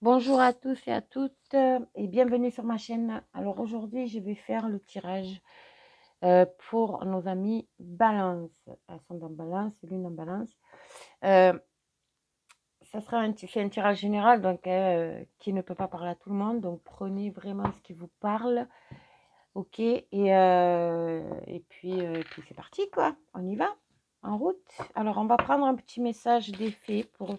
Bonjour à tous et à toutes et bienvenue sur ma chaîne. Alors aujourd'hui, je vais faire le tirage pour nos amis Balance. Elles sont dans Balance, l'une en Balance. Euh, Ça sera c'est un tirage général donc qui ne peut pas parler à tout le monde. Donc prenez vraiment ce qui vous parle. Ok, et puis c'est parti quoi. On y va, en route. Alors on va prendre un petit message d'effet pour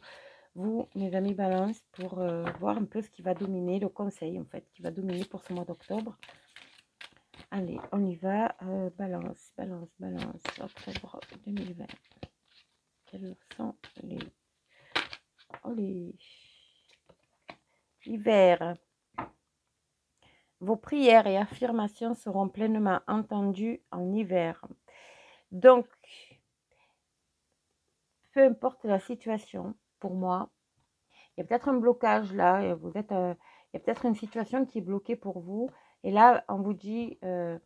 vous, mes amis Balance, pour voir un peu ce qui va dominer, le conseil en fait, qui va dominer pour ce mois d'octobre. Allez, on y va. Balance, Balance, Balance, octobre 2020. Quels sont les... Oh, les... Hiver. Vos prières et affirmations seront pleinement entendues en hiver. Donc, peu importe la situation, pour moi, il y a peut-être un blocage là, et vous êtes, il y a peut-être une situation qui est bloquée pour vous. Et là, on vous dit de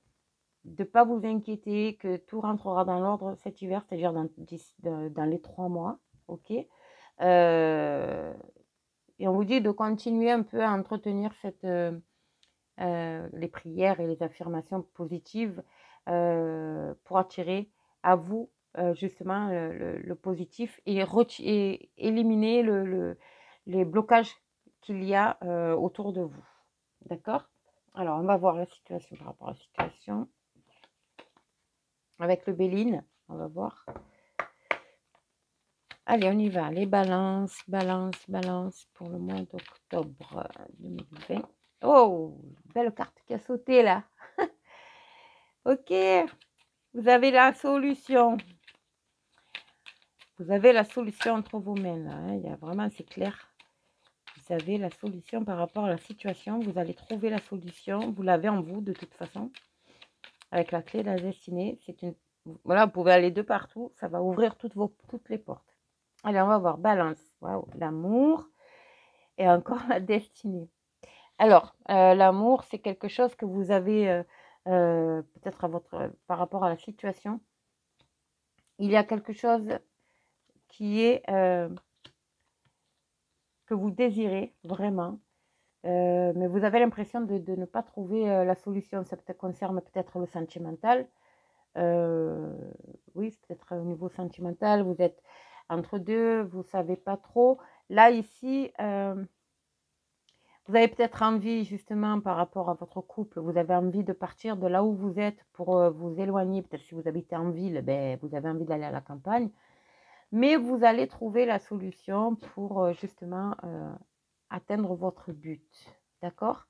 ne pas vous inquiéter, que tout rentrera dans l'ordre cet hiver, c'est-à-dire dans les 3 mois. Ok. Et on vous dit de continuer un peu à entretenir les prières et les affirmations positives pour attirer à vous justement le positif et éliminer les blocages qu'il y a autour de vous. D'accord? Alors, on va voir la situation par rapport à la situation. Avec le Béline, on va voir. Allez, on y va. Les balances, balance, balance pour le mois d'octobre 2020. Oh, belle carte qui a sauté là. Ok, vous avez la solution. Vous avez la solution entre vos mains là. Hein. Il y a vraiment, c'est clair. Vous avez la solution par rapport à la situation. Vous allez trouver la solution. Vous l'avez en vous de toute façon. Avec la clé de la destinée. C'est une... Voilà, vous pouvez aller de partout. Ça va ouvrir toutes les portes. Allez, on va voir. Balance. Waouh, l'amour et encore la destinée. Alors, l'amour, c'est quelque chose que vous avez peut-être par rapport à la situation. Il y a quelque chose qui est que vous désirez vraiment, mais vous avez l'impression de ne pas trouver la solution. Ça concerne peut-être le sentimental. Oui, c'est peut-être au niveau sentimental. Vous êtes entre deux, vous ne savez pas trop. Là, ici, vous avez peut-être envie, justement, par rapport à votre couple, vous avez envie de partir de là où vous êtes pour vous éloigner. Peut-être si vous habitez en ville, ben, vous avez envie d'aller à la campagne. Mais vous allez trouver la solution pour justement atteindre votre but. D'accord?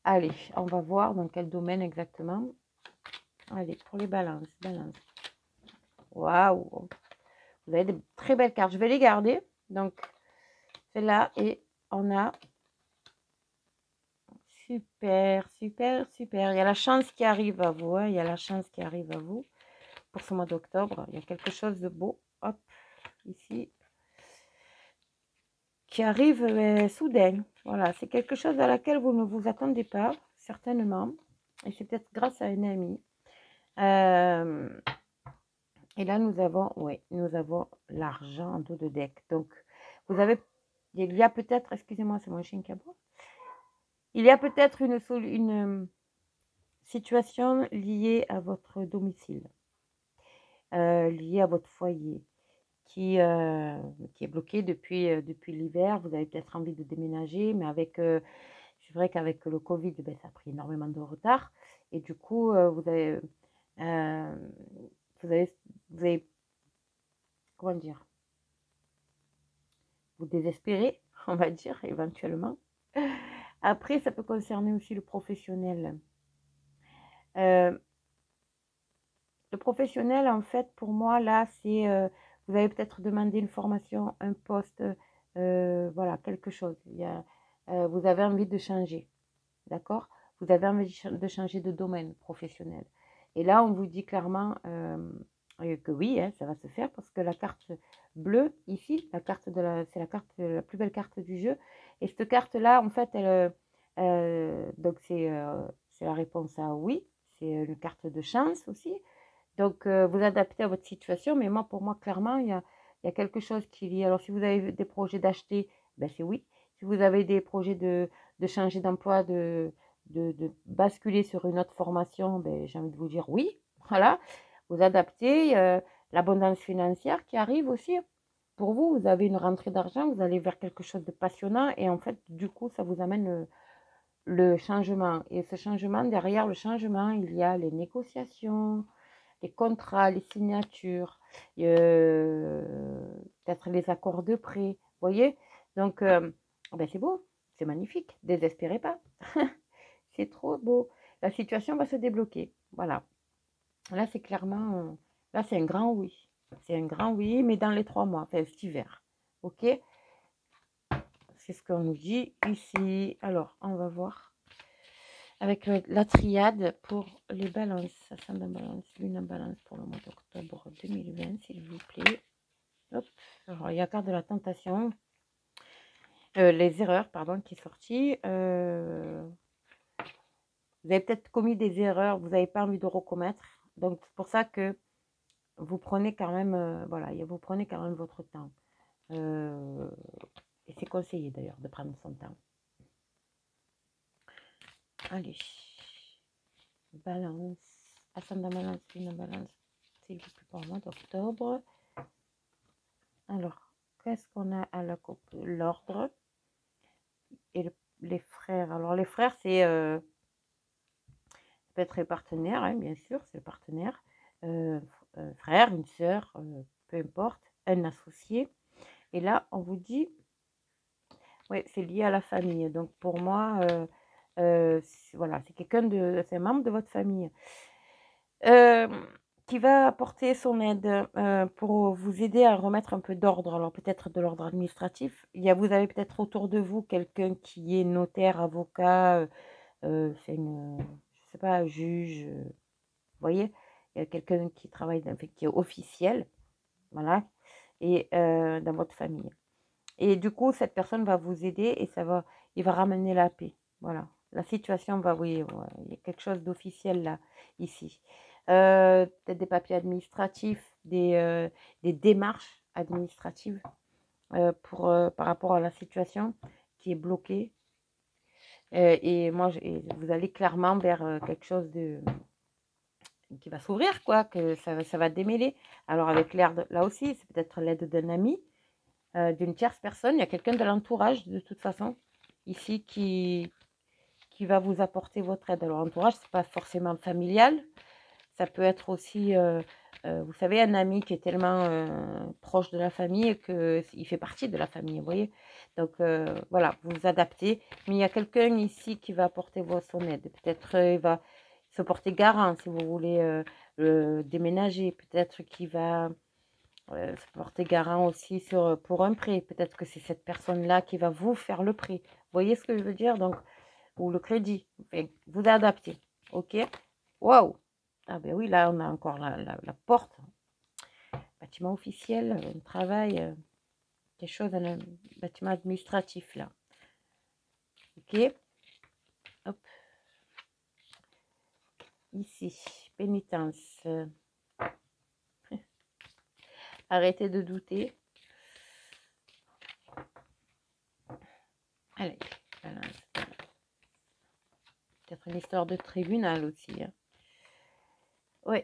Allez, on va voir dans quel domaine exactement. Allez, pour les balances. Balance. Waouh! Vous avez de très belles cartes. Je vais les garder. Donc, celle-là, et on a... Super, super, super. Il y a la chance qui arrive à vous. Hein. Il y a la chance qui arrive à vous pour ce mois d'octobre. Il y a quelque chose de beau. Hop, ici. Qui arrive soudain. Voilà, c'est quelque chose à laquelle vous ne vous attendez pas, certainement. Et c'est peut-être grâce à un ami. Et là, nous avons l'argent en dos de deck. Donc, vous avez, il y a peut-être, excusez-moi, c'est mon chien qui aboie. Il y a peut-être une situation liée à votre domicile, liée à votre foyer, qui est bloqué depuis l'hiver. Vous avez peut-être envie de déménager, mais c'est vrai qu'avec le Covid, ben, ça a pris énormément de retard. Et du coup, euh, vous avez, comment dire, vous désespérez, on va dire, éventuellement. Après, ça peut concerner aussi le professionnel. Le professionnel, en fait, pour moi, là, c'est, vous avez peut-être demandé une formation, un poste, voilà, quelque chose. Vous avez envie de changer, d'accord? Vous avez envie de changer de domaine professionnel. Et là, on vous dit clairement que oui, hein, ça va se faire parce que la carte bleue, ici, c'est la carte, la plus belle carte du jeu. Et cette carte-là, en fait, donc c'est la réponse à oui. C'est une carte de chance aussi. Donc, vous adaptez à votre situation. Mais moi, pour moi, clairement, il y a quelque chose qui est lié. Alors, si vous avez des projets d'acheter, ben c'est oui. Si vous avez des projets de changer d'emploi, de basculer sur une autre formation, ben, j'ai envie de vous dire oui, voilà, vous adaptez. L'abondance financière qui arrive aussi. Pour vous, vous avez une rentrée d'argent, vous allez vers quelque chose de passionnant et en fait, du coup, ça vous amène le changement. Et ce changement, derrière le changement, il y a les négociations, les contrats, les signatures, peut-être les accords de prêt. Vous voyez? Donc, ben c'est beau, c'est magnifique. Désespérez pas. C'est trop beau. La situation va se débloquer. Voilà. Là, c'est clairement, là, c'est un grand oui. C'est un grand oui, mais dans les 3 mois, enfin, cet hiver. OK? C'est ce qu'on nous dit ici. Alors, on va voir avec la triade pour les balances. Ascendant balance, lune en balance pour le mois d'octobre 2020, s'il vous plaît. Hop. Alors, il y a carte de la tentation. Les erreurs, pardon, qui est sortie. Vous avez peut-être commis des erreurs, vous n'avez pas envie de recommettre. Donc, c'est pour ça que vous prenez quand même, voilà, vous prenez quand même votre temps. Et c'est conseillé d'ailleurs de prendre son temps. Allez. Balance. Ascendant balance, lune balance. C'est le plus pour le mois d'octobre. Alors, qu'est-ce qu'on a à la coupe? L'ordre et les frères. Alors, les frères, c'est peut être les partenaires, hein, bien sûr, c'est le partenaire. Frère, une sœur, peu importe, un associé. Et là, on vous dit, ouais, c'est lié à la famille. Donc, pour moi, voilà, c'est c'est un membre de votre famille qui va apporter son aide pour vous aider à remettre un peu d'ordre. Alors, peut-être de l'ordre administratif. Vous avez peut-être autour de vous quelqu'un qui est notaire, avocat, c'est je sais pas, juge, vous voyez, il y a quelqu'un qui travaille, qui est officiel, voilà, et dans votre famille. Et du coup, cette personne va vous aider et il va ramener la paix. Voilà. La situation va, oui, il y a quelque chose d'officiel là, ici. Peut-être des papiers administratifs, des démarches administratives par rapport à la situation qui est bloquée. Et moi, vous allez clairement vers quelque chose qui va s'ouvrir, quoi, que ça va démêler. Alors, avec l'aide, là aussi, c'est peut-être l'aide d'un ami, d'une tierce personne. Il y a quelqu'un de l'entourage, de toute façon, ici, qui va vous apporter votre aide. Alors, l'entourage, c'est pas forcément familial. Ça peut être aussi, vous savez, un ami qui est tellement proche de la famille qu'il fait partie de la famille, vous voyez. Donc, voilà, vous vous adaptez. Mais il y a quelqu'un ici qui va apporter son aide. Peut-être il va se porter garant si vous voulez déménager. Peut-être qu'il va se porter garant aussi pour un prêt. Peut-être que c'est cette personne-là qui va vous faire le prêt. Vous voyez ce que je veux dire? Donc, ou le crédit. Enfin, vous adaptez. OK? Waouh! Ah ben oui, là, on a encore la porte. Bâtiment officiel, un travail, quelque chose, un bâtiment administratif, là. OK? Hop. Ici, pénitence. Arrêtez de douter. Allez, balance. Peut-être une histoire de tribunal aussi. Hein. Oui.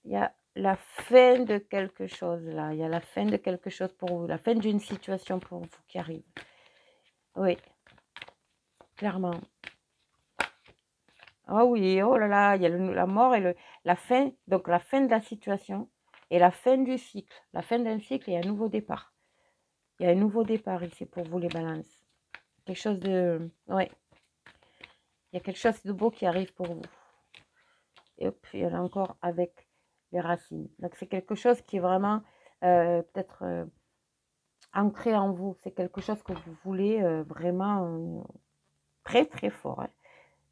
Il y a la fin de quelque chose, là. Il y a la fin de quelque chose pour vous. La fin d'une situation pour vous qui arrive. Oui. Clairement. Ah oui, oh là là, il y a la mort et la fin, donc la fin de la situation et la fin du cycle. La fin d'un cycle et un nouveau départ. Il y a un nouveau départ ici pour vous les balances. Quelque chose de... Ouais. Il y a quelque chose de beau qui arrive pour vous. Et hop, il y en a encore avec les racines. Donc c'est quelque chose qui est vraiment peut-être ancré en vous. C'est quelque chose que vous voulez vraiment très très fort. Hein.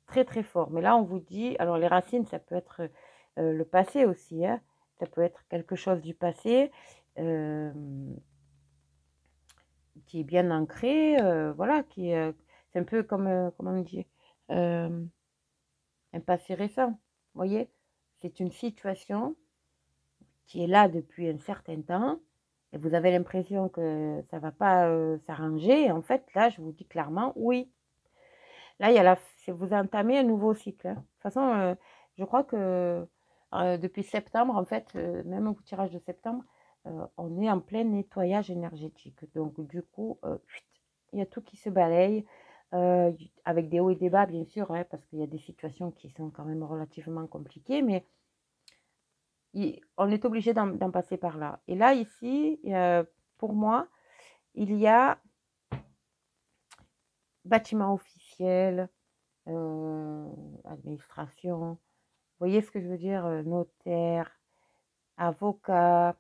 Très très fort. Mais là, on vous dit, alors les racines, ça peut être le passé aussi. Hein. Ça peut être quelque chose du passé qui est bien ancré. Voilà, c'est un peu comme, comment on dit, un passé récent. Vous voyez, c'est une situation qui est là depuis un certain temps et vous avez l'impression que ça va pas s'arranger, en fait, là, je vous dis clairement, oui. Là, il y a vous entamez un nouveau cycle. Hein. De toute façon, je crois que depuis septembre, en fait, même au tirage de septembre, on est en plein nettoyage énergétique. Donc, du coup, il y a tout qui se balaye, avec des hauts et des bas, bien sûr, hein, parce qu'il y a des situations qui sont quand même relativement compliquées, mais on est obligé d'en passer par là. Et là, ici, pour moi, il y a bâtiment officiel, administration, vous voyez ce que je veux dire, notaire, avocat,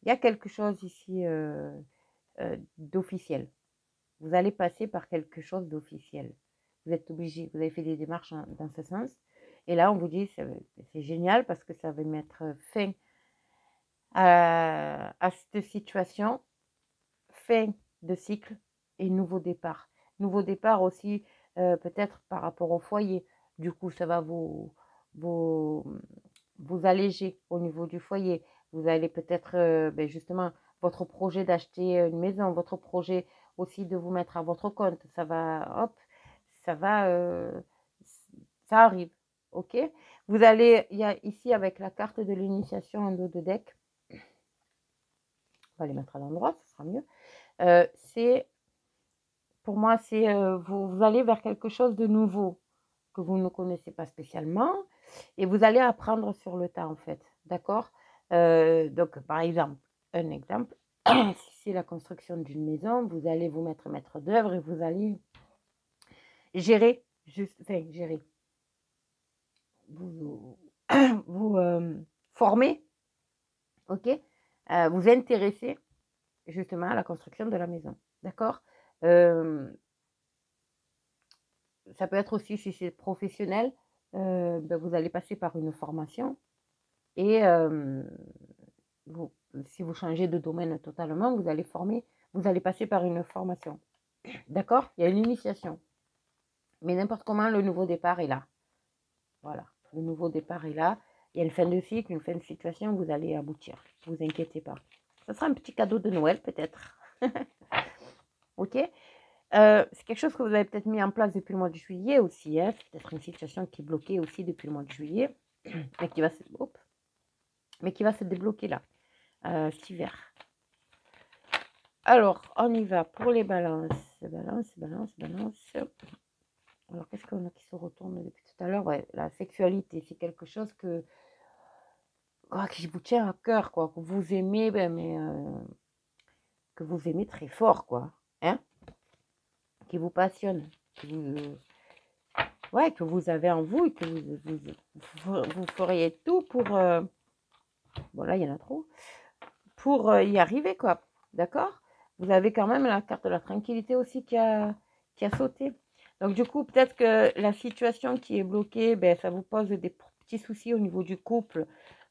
il y a quelque chose ici d'officiel. Vous allez passer par quelque chose d'officiel. Vous êtes obligé, vous avez fait des démarches dans ce sens. Et là, on vous dit, c'est génial parce que ça va mettre fin à cette situation, fin de cycle et nouveau départ. Nouveau départ aussi, peut-être par rapport au foyer. Du coup, ça va vous, vous alléger au niveau du foyer. Vous allez peut-être, justement, votre projet d'acheter une maison, votre projet aussi de vous mettre à votre compte, ça va, hop, ça va, ça arrive, ok? Vous allez, il y a ici avec la carte de l'initiation en dos de deck, on va les mettre à l'endroit, ce sera mieux. C'est, pour moi, c'est vous allez vers quelque chose de nouveau que vous ne connaissez pas spécialement et vous allez apprendre sur le tas en fait, d'accord? Donc par exemple, un exemple, si c'est la construction d'une maison, vous allez vous mettre maître d'œuvre et vous allez gérer, gérer, vous, vous former, ok? Vous intéresser justement à la construction de la maison, d'accord? Ça peut être aussi, si c'est professionnel, vous allez passer par une formation et si vous changez de domaine totalement, vous allez passer par une formation. D'accord? Il y a une initiation. Mais n'importe comment, le nouveau départ est là. Voilà. Le nouveau départ est là. Il y a une fin de cycle, une fin de situation, vous allez aboutir. Ne vous inquiétez pas. Ce sera un petit cadeau de Noël, peut-être. Ok? C'est quelque chose que vous avez peut-être mis en place depuis le mois de juillet aussi. Hein? C'est peut-être une situation qui est bloquée aussi depuis le mois de juillet, mais qui va se débloquer là, cet hiver. Alors, on y va pour les balances. Balance. Alors, qu'est-ce qu'on a qui se retourne depuis tout à l'heure? Ouais, la sexualité, c'est quelque chose qui vous tient à cœur, quoi, que vous aimez, que vous aimez très fort, quoi. Hein? Qui vous passionne, que vous avez en vous et que vous feriez tout pour... bon, là, il y en a trop. Pour y arriver, quoi. D'accord? Vous avez quand même la carte de la tranquillité aussi qui a sauté. Donc, du coup, peut-être que la situation qui est bloquée, ça vous pose des petits soucis au niveau du couple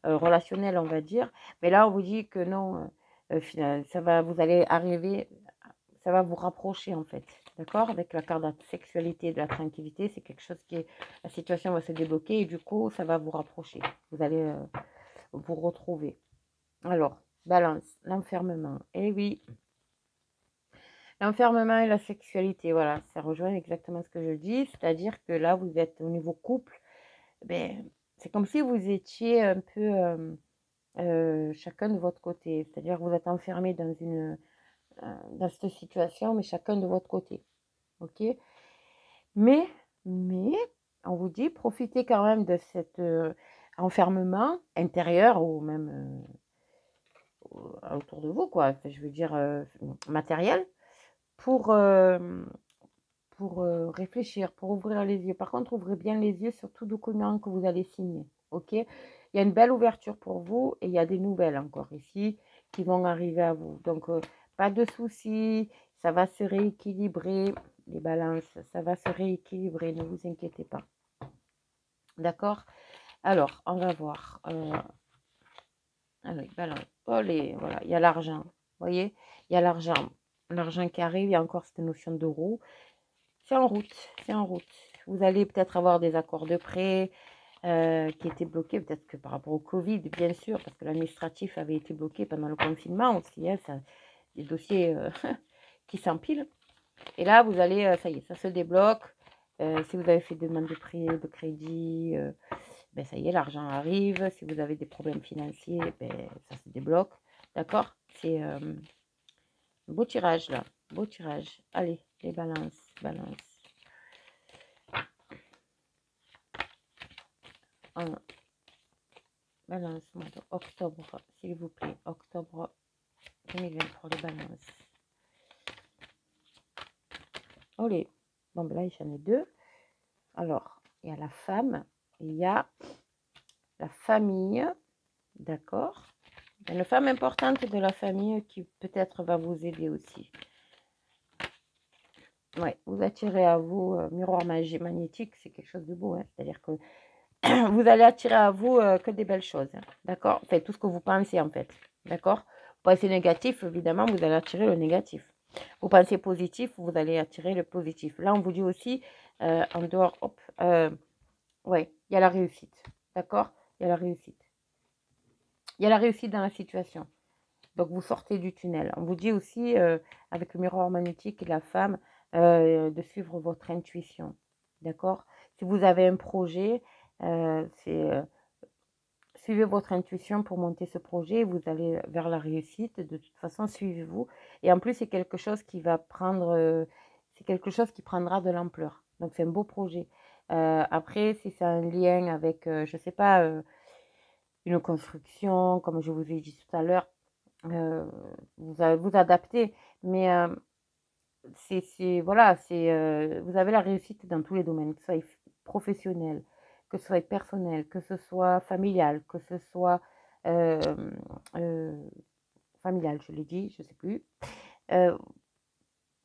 relationnel, on va dire. Mais là, on vous dit que non, vous allez arriver, ça va vous rapprocher, en fait. D'accord? Avec la carte de la sexualité et de la tranquillité, c'est quelque chose la situation va se débloquer et du coup, ça va vous rapprocher. Vous allez vous retrouver. Alors, balance, l'enfermement. Eh oui, l'enfermement et la sexualité, voilà, ça rejoint exactement ce que je dis, c'est-à-dire que là, vous êtes au niveau couple, c'est comme si vous étiez un peu chacun de votre côté, c'est-à-dire que vous êtes enfermés dans cette situation, mais chacun de votre côté, ok? Mais, on vous dit, profitez quand même de cet enfermement intérieur ou même autour de vous, quoi, je veux dire matériel, pour réfléchir, pour ouvrir les yeux. Par contre, ouvrez bien les yeux sur tout document que vous allez signer. Ok? Il y a une belle ouverture pour vous et il y a des nouvelles encore ici qui vont arriver à vous. Donc, pas de soucis, ça va se rééquilibrer. Les balances, ça va se rééquilibrer, ne vous inquiétez pas. D'accord? Alors, on va voir. Allez, balance. Voilà, il y a l'argent. Vous voyez? Il y a l'argent. L'argent qui arrive, il y a encore cette notion d'euro. C'est en route, c'est en route. Vous allez peut-être avoir des accords de prêt, qui était bloqué, peut-être que par rapport au Covid, bien sûr, parce que l'administratif avait été bloqué pendant le confinement aussi, hein, ça, des dossiers qui s'empilent. Et là, vous allez, ça y est, ça se débloque. Si vous avez fait demande de prêt, de crédit, ben ça y est, l'argent arrive. Si vous avez des problèmes financiers, ben, ça se débloque. D'accord? C'est un beau tirage là. Beau tirage. Allez, les balances. Balance. Balance, mois d'octobre, s'il vous plaît. Octobre 2020 pour les balances. Allez. Bon, ben là, j'en ai deux. Alors, il y a la femme, il y a la famille. D'accord? Il y a une femme importante de la famille qui peut-être va vous aider aussi. Ouais, vous attirez à vous, miroir magnétique, c'est quelque chose de beau, hein. C'est-à-dire que vous allez attirer à vous que des belles choses, hein. D'accord? Enfin, tout ce que vous pensez en fait. D'accord? Vous pensez négatif, évidemment, vous allez attirer le négatif. Vous pensez positif, vous allez attirer le positif. Là, on vous dit aussi, en dehors, hop, ouais, il y a la réussite. D'accord? Il y a la réussite. Il y a la réussite dans la situation. Donc, vous sortez du tunnel. On vous dit aussi, avec le miroir magnétique et la femme, de suivre votre intuition. D'accord? Si vous avez un projet, suivez votre intuition pour monter ce projet. Vous allez vers la réussite. De toute façon, suivez-vous. Et en plus, c'est quelque chose qui va prendre, c'est quelque chose qui prendra de l'ampleur. Donc, c'est un beau projet. Après, si c'est un lien avec, je ne sais pas, une construction, comme je vous ai dit tout à l'heure, vous allez vous adapter. Mais voilà, vous avez la réussite dans tous les domaines, que ce soit professionnel, que ce soit personnel, que ce soit familial, que ce soit euh, euh, familial, je l'ai dit, je ne sais plus.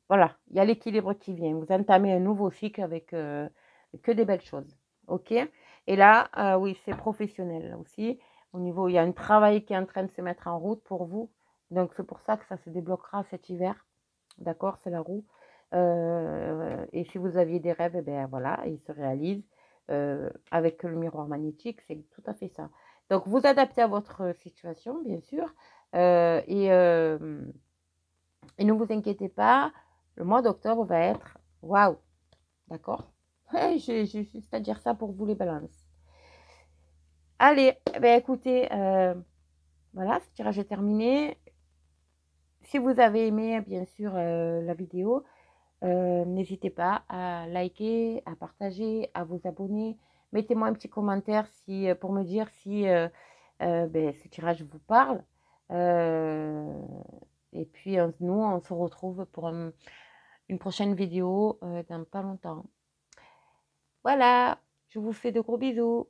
Voilà, il y a l'équilibre qui vient. Vous entamez un nouveau cycle avec que des belles choses. OK? Et là, oui, c'est professionnel aussi. Au niveau, il y a un travail qui est en train de se mettre en route pour vous. Donc, c'est pour ça que ça se débloquera cet hiver. D'accord? C'est la roue. Et si vous aviez des rêves, eh bien voilà, ils se réalisent. Avec le miroir magnétique, c'est tout à fait ça. Donc, vous adaptez à votre situation, bien sûr. Et ne vous inquiétez pas, le mois d'octobre va être waouh. D'accord? J'ai juste à dire ça pour vous les balances. Allez, ben écoutez, voilà, ce tirage est terminé. Si vous avez aimé, bien sûr, la vidéo, n'hésitez pas à liker, à partager, à vous abonner. Mettez-moi un petit commentaire pour me dire si ben, ce tirage vous parle. Et puis, nous, on se retrouve pour une prochaine vidéo dans pas longtemps. Voilà, je vous fais de gros bisous.